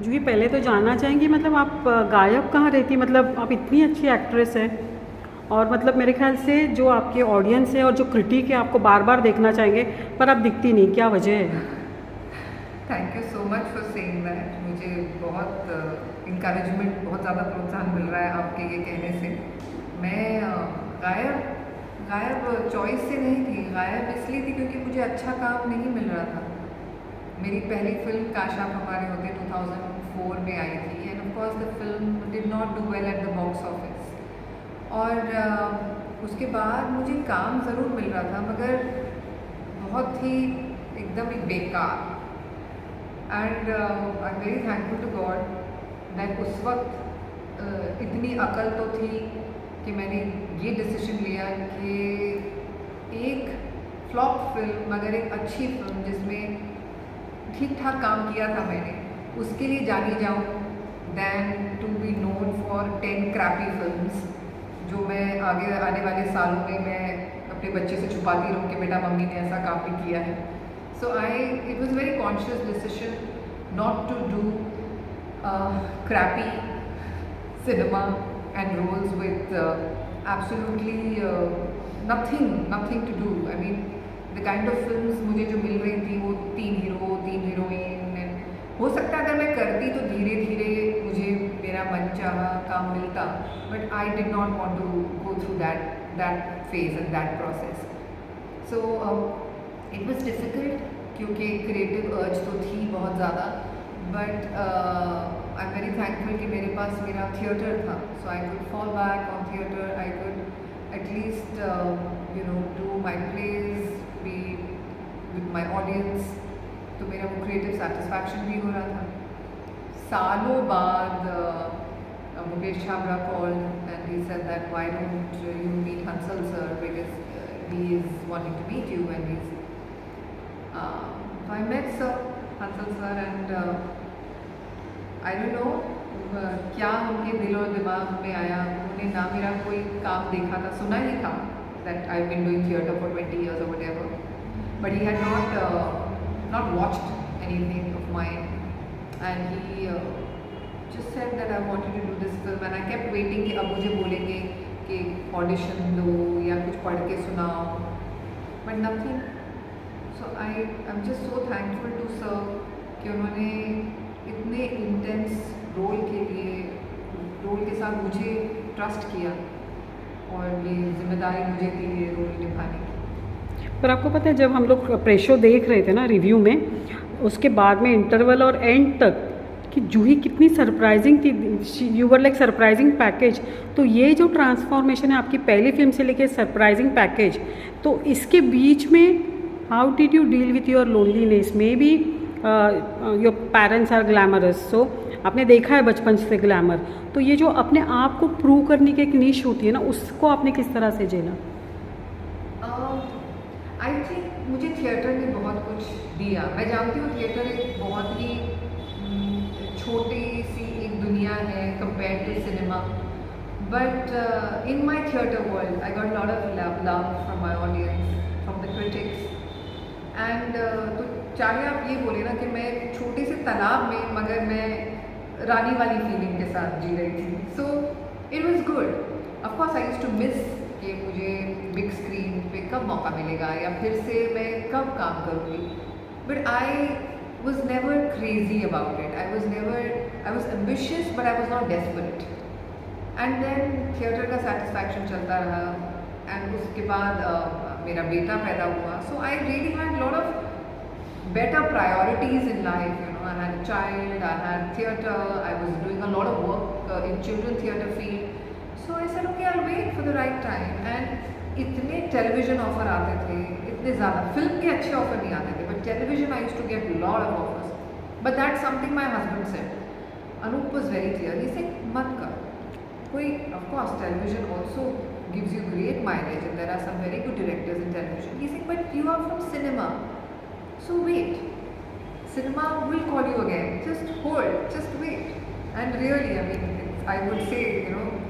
जूही, पहले तो जानना चाहेंगी मतलब आप गायब कहाँ रहती, मतलब आप इतनी अच्छी एक्ट्रेस हैं और मतलब मेरे ख्याल से जो आपके ऑडियंस है और जो क्रिटिक है आपको बार बार देखना चाहेंगे, पर आप दिखती नहीं, क्या वजह है? Thank you so much for saying that. मुझे बहुत इंकरेजमेंट, बहुत ज़्यादा प्रोत्साहन मिल रहा है आपके ये कहने से। मैं गायब गायब चॉइस से नहीं थी, गायब इसलिए थी क्योंकि मुझे अच्छा काम नहीं मिल रहा था। मेरी पहली फिल्म काश आप हमारे होते 2004 में आई थी, end of course the film did not do well at the box office. और उसके बाद मुझे काम ज़रूर मिल रहा था, मगर बहुत ही एकदम ही बेकार। And I am very thankful to God that उस वक्त इतनी अकल तो थी कि मैंने ये डिसीजन लिया कि एक फ्लॉप फिल्म मगर एक अच्छी फिल्म जिसमें ठीक ठाक काम किया था मैंने, उसके लिए जानी जाऊँ than to be known for 10 crappy films जो मैं आगे आने वाले सालों में मैं अपने बच्चे से छुपाती रहूँ कि बेटा मम्मी ने ऐसा काम भी किया है। So it was a very conscious decision not to do crappy cinema and roles with absolutely nothing to do. I mean, the kind of films मुझे जो मिल रही थी वो 3 हीरो 3 हीरोइन, एंड हो सकता है अगर मैं करती तो धीरे धीरे मुझे मेरा मन चाहा काम मिलता, but I did not want to go through that phase and that process. So it was difficult क्योंकि क्रिएटिव अर्ज तो थी बहुत ज़्यादा, but I am very thankful कि मेरे पास मेरा थिएटर था, so I could fall back on theatre, I could at least do my plays, be with my audience, तो मेरा वो क्रिएटिव सेटिस्फैक्शन भी हो रहा था। सालों बाद Mukesh Chhabra called and he said that why don't you meet Hansal sir because he is wanting to meet you, and he's I met sir Hansal sir, and I don't know क्या उनके दिल और दिमाग में आया, उन्होंने ना मेरा कोई काम देखा था, सुना ही था that I've been doing theatre for 20 years or whatever, but he had not watched anything of mine, and he just said that I wanted to do this film, and I kept waiting कि अब मुझे बोलेंगे कि audition दो या कुछ पढ़ के सुनाओ, but nothing. So I'm just so thankful to sir कि उन्होंने इतने इंटेंस रोल के साथ मुझे ट्रस्ट किया और ये जिम्मेदारी मुझे दी ये रोल निभाने की। पर आपको पता है जब हम लोग प्रेशो देख रहे थे ना रिव्यू में, उसके बाद में इंटरवल और एंड तक कि जूही कितनी सरप्राइजिंग थी, you were like surprising package. तो ये जो ट्रांसफॉर्मेशन है आपकी पहली फिल्म से लेके सरप्राइजिंग पैकेज, तो इसके बीच में how did you deal with your loneliness? Maybe your parents are glamorous, so आपने देखा है बचपन से ग्लैमर, तो ये जो अपने आप को प्रूव करने की एक नीश होती है ना, उसको आपने किस तरह से झेला? आई थिंक मुझे थिएटर ने बहुत कुछ दिया। मैं जानती हूँ थिएटर एक बहुत ही छोटी सी एक दुनिया है compare to cinema, but in my theatre world I got lot of love from my audience, from the critics, and तो चाहे आप ये बोले ना कि मैं एक छोटे से तालाब में मगर मैं रानी वाली फीलिंग के साथ जी रही थी, so it was good. Of course I used to miss कि मुझे बिग स्क्रीन पे कब मौका मिलेगा या फिर से मैं कब काम करूँगी, but I was never crazy about it. I was ambitious but I was not desperate. And then theatre का satisfaction चलता रहा, and उसके बाद मेरा बेटा पैदा हुआ, so I really had lot of better priorities in life. I had a child, I had theatre, I was doing a lot of work in children theatre field. So I said okay, I'll wait for the right time. And इतने television offer आते थे, इतने ज़्यादा, film के अच्छे offer नहीं आते थे, but television I used to get lot of offers, but that something my husband said. Anup was very clear, he said मत कर कोई, of course television also gives you great mileage and there are some very good directors in television, he said but you are from cinema, so wait, cinema will call you again, just hold, just wait. And really I mean I would से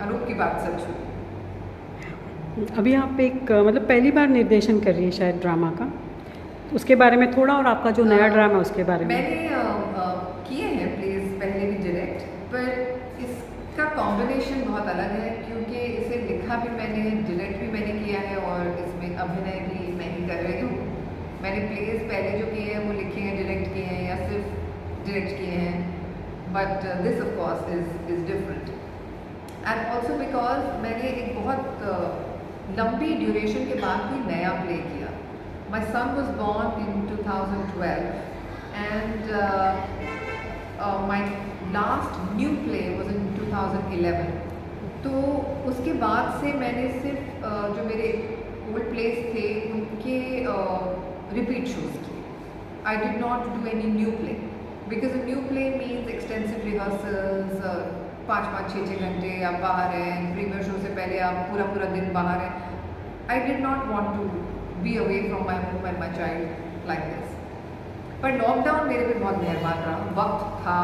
अनूप की बात सच हुई। अभी आप एक मतलब पहली बार निर्देशन कर रही है शायद ड्रामा का, उसके बारे में थोड़ा, और आपका जो नया ड्रामा है उसके बारे में। मैंने किए हैं प्लेस पहले कोलैबोरेशन बहुत अलग है क्योंकि इसे लिखा भी मैंने, डायरेक्ट भी मैंने किया है और इसमें अभिनय भी मैं ही कर रही हूँ। मैंने प्लेस पहले जो किए हैं वो लिखे हैं, डायरेक्ट किए हैं या सिर्फ डायरेक्ट किए हैं, but this of course is different. And also because मैंने एक बहुत लंबी ड्यूरेशन के बाद भी नया प्ले किया। My son was born in 2012 and my last new play was in 2011। तो उसके बाद से मैंने सिर्फ जो मेरे ओल्ड प्लेस थे उनके रिपीट शोज किए। आई did not do any new play because a new play means extensive rehearsals, 5-6 घंटे आप बाहर हैं, प्रीमियर शो से पहले आप पूरा पूरा दिन बाहर हैं। I did not want to be away from my home and my child like this. पर लॉकडाउन मेरे पे बहुत मेहरबान रहा, वक्त था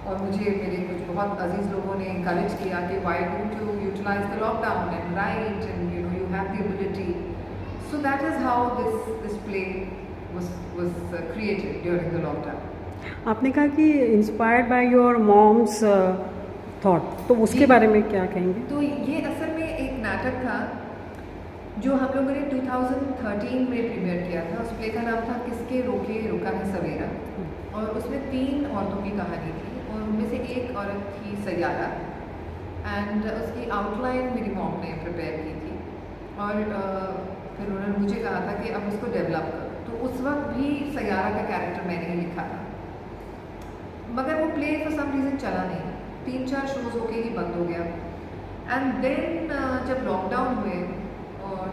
और मुझे मेरे कुछ बहुत अजीज़ लोगों ने इंकरेज किया कि why don't you utilise the lockdown and write and you know you have the ability. So that is how this play was created during the lockdown. आपने कहा कि inspired by your mom's thought, तो उसके जी। बारे में क्या कहेंगे? तो ये असल में एक नाटक था जो हम लोगों ने 2013 में प्रीमियर किया था। उस प्ले का नाम था किसके रोके रुका है सवेरा, और उसमें 3 औरतों की कहानी थी और उनमें से एक औरत थी सयारा। एंड उसकी आउटलाइन मेरी मॉम ने प्रिपेयर की थी और फिर उन्होंने मुझे कहा था कि अब उसको डेवलप करो। तो उस वक्त भी सयारा का कैरेक्टर मैंने ही लिखा था, मगर वो प्ले फॉर सम रीज़न चला नहीं, 3-4 शोज़ होके ही बंद हो गया। एंड देन जब लॉकडाउन हुए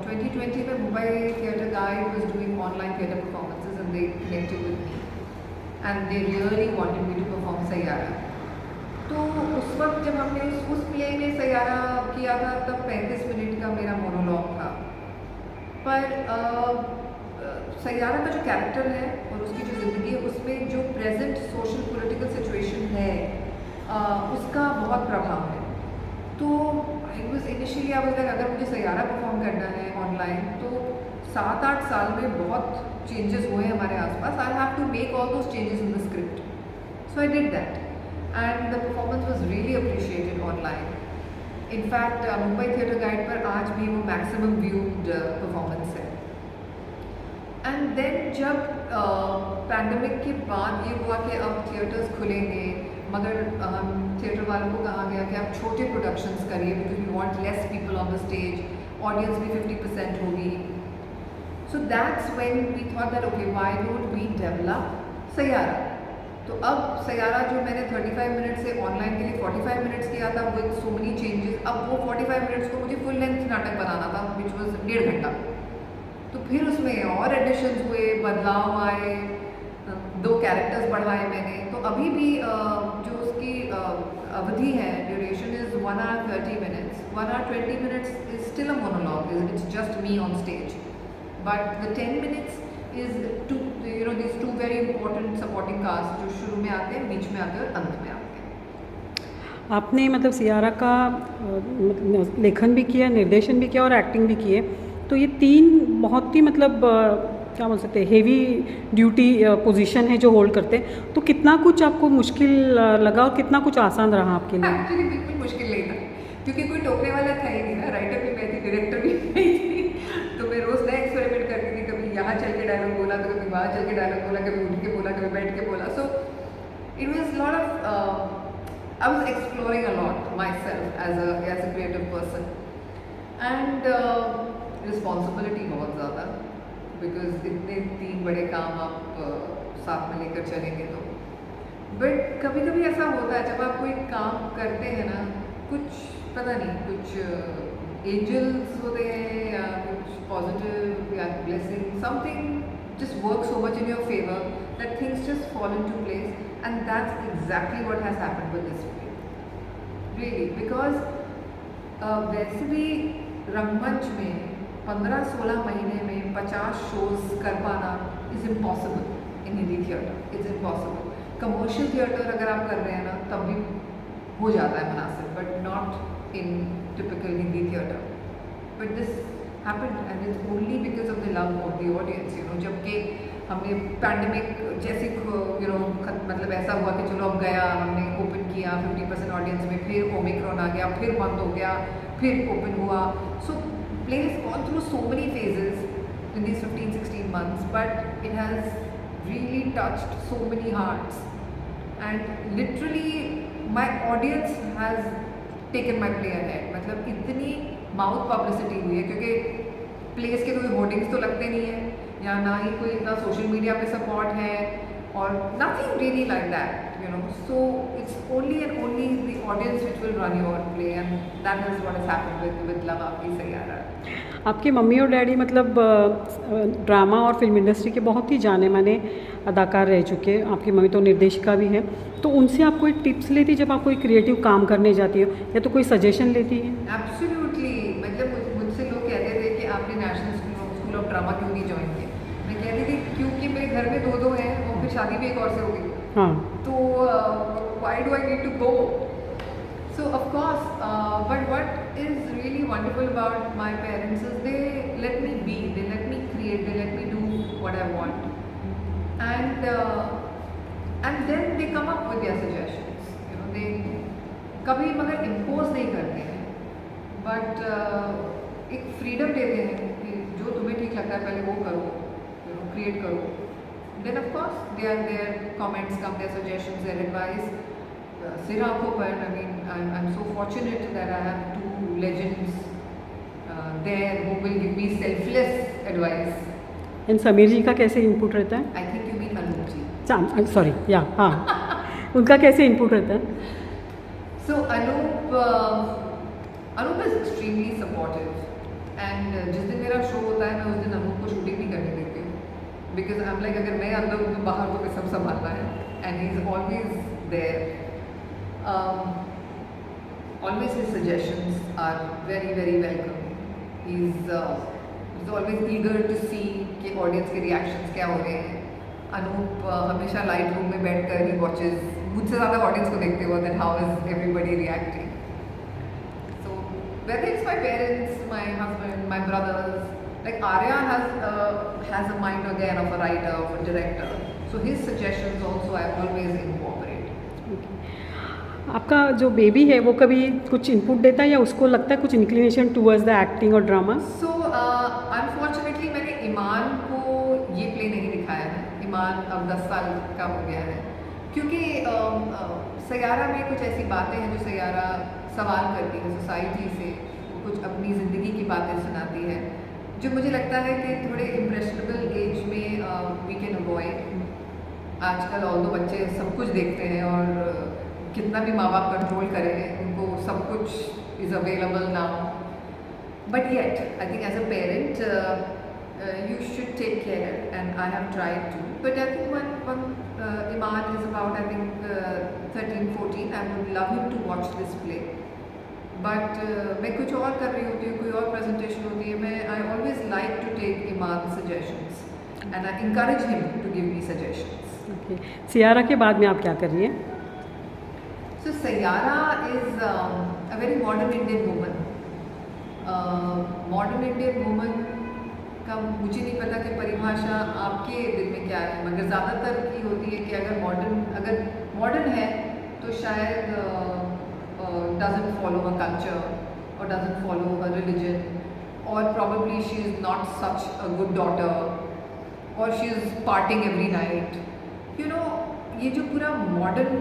2020 में Mumbai theatre guide was doing online theatre performances and they connected with me and they really wanted me to perform सयारा। तो उस वक्त जब हमने उस प्ले में सयारा किया था तब 35 मिनट का मेरा मोनोलॉग था। पर सयारा का जो कैरेक्टर है और उसकी जो ज़िंदगी है उसमें जो प्रेजेंट सोशल पॉलिटिकल सिचुएशन है उसका बहुत प्रभाव है। तो it was initially I was like अगर मुझे सयारा परफॉर्म करना है ऑनलाइन तो 7-8 साल में बहुत चेंजेस हुए हमारे आसपास। I have to make all those changes in the script. So I did that and the performance was really appreciated online. In fact Mumbai theatre guide पर आज भी वो मैक्सिमम व्यूड परफॉर्मेंस है। एंड देन जब पैंडमिक के बाद ये हुआ कि अब थिएटर्स खुलेंगे, मगर हम थिएटर वालों को कहा गया कि आप छोटे प्रोडक्शंस करिए because we want less people on the stage, audience भी 50% होगी। So that's when we thought that okay why don't we develop सयारा। तो अब सयारा जो मैंने 35 मिनट से ऑनलाइन के लिए 45 मिनट्स किया था विद सो मेनी चेंजेस, अब वो 45 मिनट्स को मुझे फुल लेंथ नाटक बनाना था विच वॉज 1.5 घंटा। तो फिर उसमें और एडिशंस हुए, बदलाव आए, 2 कैरेक्टर्स बढ़ाए मैंने। तो अभी भी जो उसकी अवधि है, duration is 1 hour 30 minutes, 1 hour 20 minutes is still a monologue, it's just me on stage, but the 10 minutes is to these 2 very important supporting cast जो शुरू में आते हैं, बीच में आते हैं और अंत में आते हैं। आपने मतलब सियारा का लेखन भी किया, निर्देशन भी किया और एक्टिंग भी की है, तो ये 3 बहुत ही मतलब क्या बोल सकते हैं हेवी ड्यूटी पोजीशन है जो होल्ड करते हैं, तो कितना कुछ आपको मुश्किल लगा और कितना कुछ आसान रहा आपके लिए? एक्चुअली बिल्कुल मुश्किल नहीं था क्योंकि कोई टोकने वाला था ही नहीं ना, राइटर भी मैं थी, डायरेक्टर भी मैं थी। तो मैं रोज़ नया एक्सपेरिमेंट करती थी, कभी यहाँ चल के डायलॉग बोला तो कभी वहाँ चल के डायलॉग बोला, कभी उठ के बोला, कभी बैठ के बोला। So it was lot of I was exploring a lot myself as a creative person and responsibility बहुत ज़्यादा बिकॉज इतने 3 बड़े काम आप साथ में लेकर चलेंगे तो। बट कभी कभी ऐसा होता है जब आप कोई काम करते हैं ना, कुछ पता नहीं कुछ एंजल्स होते हैं या कुछ पॉजिटिव या blessing, something just work so much in your favour that things just fall into place and that's exactly what has happened with this play really. Because वैसे भी रंगमंच में 15-16 महीने में 50 शोज़ कर पाना is impossible in Hindi theatre, is impossible. Commercial theatre अगर आप कर रहे हैं ना तब भी हो जाता है मुनासिब, but not in typical Hindi theatre. But this happened and it's only because of the love of the audience, जबकि हमने पैंडमिक जैसे मतलब ऐसा हुआ कि चलो अब गया, हमने ओपन किया 50% ऑडियंस में, फिर ओमिक्रॉन आ गया, फिर बंद हो गया, फिर ओपन हुआ. So play has gone through so many phases in these 15-16 months, but it has really touched so many hearts, and literally my audience has taken my play ahead. मतलब इतनी माउथ पब्लिसिटी हुई है क्योंकि place के कोई hoardings तो लगते नहीं है या ना ही कोई इतना सोशल मीडिया पे सपोर्ट है और nothing really like that, you know. So it's only and only the audience which will run your play, and that is what has happened with Love Aapki Sayyara. आपके mummy और daddy मतलब drama और film industry के बहुत ही जाने माने अदाकार रह चुके हैं. आपकी मम्मी तो निर्देशिका भी है, तो उनसे आप कोई टिप्स लेती जब आप कोई क्रिएटिव काम करने जाती हो या तो कोई सजेशन लेती है? एब्सोल्युटली. मतलब मुझसे लोग कहते थे कि आपने नेशनल स्कूल ऑफ ड्रामा क्यों नहीं ज्वाइन किया. मैं कहती थी क्योंकि मेरे घर में दो हैं और फिर शादी भी एक और से हो गई. हाँ. तो why do I need to go. So of course, but what is really wonderful about my parents is they let me be, they let me create, they let me do what I want, and then they come up with their suggestions. You know, they कभी मगर impose नहीं करते हैं, but एक freedom देते हैं कि जो तुम्हें ठीक लगता है पहले वो करो, you know, create करो. Then of course their comments come, their suggestions, their advice. सिर आंखों पर. I mean, I'm so fortunate that I have two legends there who will give me selfless advice. And Sameer ji का कैसे input रहता है? I think you mean Anup ji. Sorry या हाँ उनका कैसे इनपुट रहता है? So Anup is extremely supportive, and जिस दिन मेरा शो होता है मैं उस दिन अनूप को शूटिंग नहीं करने देती हूँ, because I'm like अगर मैं अंदर हूँ तो बाहर तो सब संभालना है, and he is always there. Always his suggestions are very very welcome. He's always eager to see कि audience के reactions क्या हो रहे हैं. अनूप हमेशा लाइट रूम में बैठकर ही watches, मुझसे ज़्यादा audience को देखते हुए that how is everybody reacting. So whether it's my parents, my husband, my brothers, like Arya has a mind again of a writer, of a director. So his suggestions also I always incorporate. आपका जो baby है वो कभी कुछ input देता है या उसको लगता है कुछ इंक्लिनेशन टूवर्ड्स द एक्टिंग और ड्रामा? सो अनफॉर्चुनेटली मैंने ईमान को ये प्ले नहीं दिखाया है. ईमान अब 10 साल का हो गया है क्योंकि सैयारा में कुछ ऐसी बातें हैं जो सैयारा सवाल करती है सोसाइटी से, कुछ अपनी ज़िंदगी की बातें सुनाती है जो मुझे लगता है कि थोड़े इम्प्रेशनेबल एज में वी कैन अवॉइड. आजकल ऑल दो बच्चे सब कुछ देखते हैं और कितना भी माँ बाप कंट्रोल करें उनको सब कुछ is available now, but yet I think as a parent you should take care, and I have tried to. But I think when Iman is about, I think 13-14, I would love him to watch this play. But मैं कुछ और कर रही होती हूँ, कोई और presentation होती है, मैं I always like to take Iman's suggestions, and I encourage him to give me suggestions. Okay. Saiyaara के बाद में आप क्या कर रही हैं? So Sayyara is a very modern Indian woman. Modern Indian woman का मुझे नहीं पता कि परिभाषा आपके दिल में क्या है, मगर ज़्यादातर की होती है कि अगर मॉडर्न है तो शायद doesn't follow a culture or doesn't follow a religion, or probably she is not such a good daughter, or she is partying every night. You know, ये जो पूरा मॉडर्न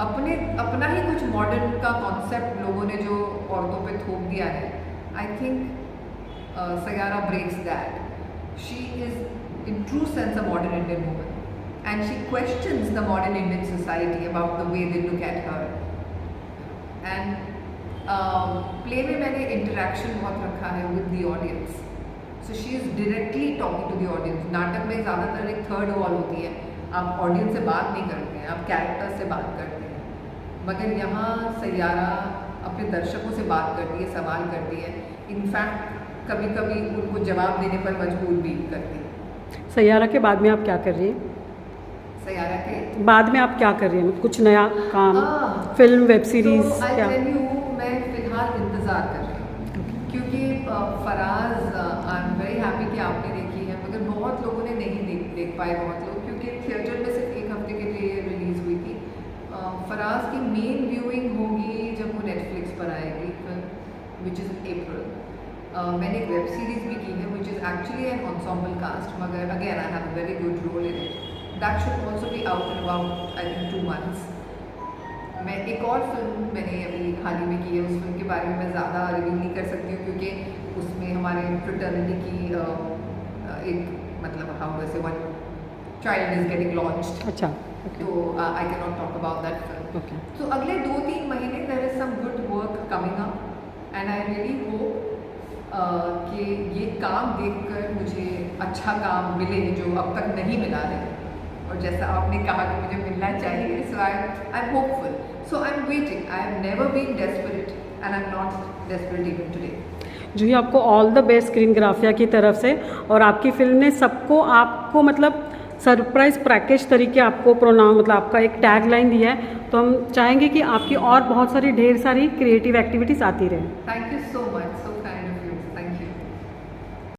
अपना ही कुछ मॉडर्न का कॉन्सेप्ट लोगों ने जो औरतों पे थोप दिया है, I think Sayyara breaks that. She is in true sense a modern Indian woman, and she questions the modern Indian society about the way they look at her. And play में मैंने interaction बहुत रखा है with the audience. So she is directly talking to the audience. नाटक में ज़्यादातर एक third wall होती है, आप ऑडियंस से बात नहीं करते हैं, आप कैरेक्टर से बात करते हैं, मगर यहाँ सैयारा अपने दर्शकों से बात करती है, सवाल करती है, इनफैक्ट कभी कभी उनको जवाब देने पर मजबूर भी करती है. सैयारा के बाद में आप क्या कर रही हैं? सैयारा के बाद में आप क्या कर रही हैं? कुछ नया काम, फिल्म, वेब सीरीज? तो आई टेल यू, मैं फिलहाल इंतज़ार कर रही हूँ क्योंकि Faraz I am very happy कि आपने देखी है, मगर बहुत लोगों ने नहीं देख पाए, बहुत लोग, क्योंकि थिएटर में सिर्फ एक हफ्ते के लिए रिलीज़ हुई थी. फराज की मेन व्यूइंग होगी जब वो नेटफ्लिक्स पर आएगी फिल्म, विच इज़ अप्रैल। मैंने एक वेब सीरीज़ भी की है which is actually an ensemble cast, मगर again I have a very good role in it. That should also be out in about I think 2 months। मैं एक और फिल्म मैंने अभी हाल ही में की है, उस फिल्म के बारे में मैं ज़्यादा रिवील नहीं कर सकती हूँ क्योंकि उसमें हमारे फ्रेटर्निटी की एक मतलब how do say one child is getting launched, अच्छा, तो I can not talk about that film. Okay. तो अगले 2-3 महीने there is some good work coming up and I really hope कि ये काम देखकर मुझे अच्छा काम मिले जो अब तक नहीं मिला है, और जैसा आपने कहा कि मुझे मिलना चाहिए, so I am hopeful, so I am waiting. I have never been desperate and I am not desperate even today. Juhi, आपको ऑल द बेस्ट स्क्रीनग्राफिया की तरफ से, और आपकी फिल्म ने सबको आपको मतलब सरप्राइज पैकेज तरीके आपको प्रोनाउन मतलब आपका एक टैग लाइन दिया है, तो हम चाहेंगे कि आपकी और बहुत सारी ढेर सारी क्रिएटिव एक्टिविटीज़ आती रहें। Thank you so much.